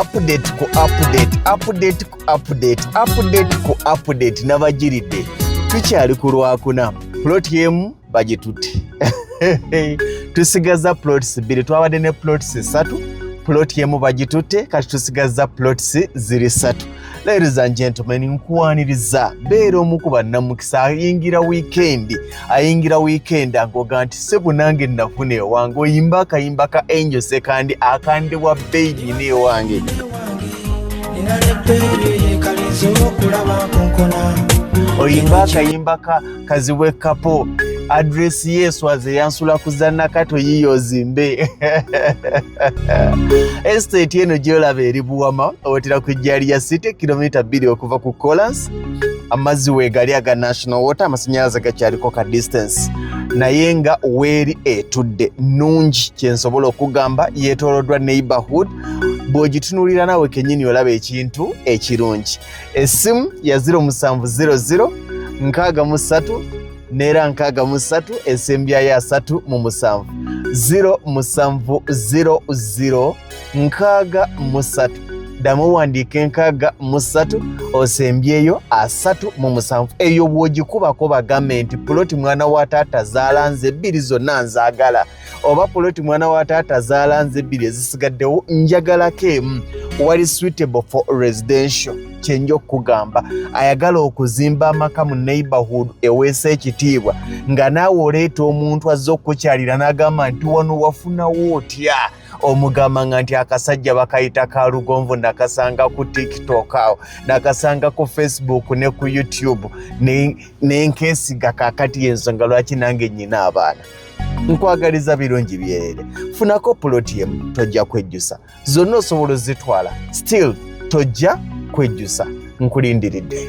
update ku update nabagiridde tukyali ku Lwakuna plot yemu bagitutte tusigaza plots 2 twabadde ne plots 3 plot yemu bagitutte kati tusigaza plots ziri 3. Ladies and gentlemen, nkuwaniriza beera omu ku bannamukisa ayingira weekend agoga nti sebu nange nafuna ewange oyimba akayimba ka Angel Sekandi akandibwa beigi n'ewange oyimba akayimba ka kaziwe kapo address yesu azeyansula kuzanna kato yiyo zimbe estate eno gyolaba eri Buwama owetera ku Jaliya City kilomita 2 okuva ku Collins amazzi weegali aga national water amasannyalaze gakyaliko ka distance naye nga weeri etudde nungi kyensobola okugamba yeetooloddwa neighborhood bw'ogitunulira naawe kennyini olaba ekintu ekirungi. Essimu ya 0700 63 nera 63 esembya ya 3 mu 7 0700 63 damu wandike 63 osembyeyo 3 mu 7 eyo bw'ogikubako bagambe nti ploti mwana wa taata zaalanze 2 zonna nzaagala oba ploti mwana wa taata zaalanze 2 ezisigaddewo njagalako emu wali suitable for residential kyenjo kugamba ayagala okuzimba amaka mu neighborhood eweesa ekitiibwa nga naawe oleeta omuntu azza okukyalira n'agamba nti wano wafunawo otya omugamba nga nti akasajja bakayita ka Lugonvu nakasanga ku TikTok awo nakasanga ku Facebook ne ku YouTube nenkesiga kakati ensonga lwaki nange nnyina abaana. Nkwagaliza birungi byerere funako ploti yemu tojja kwejjusa zonna osobola ozitwala still tojja kwejjusa nkulindiridde.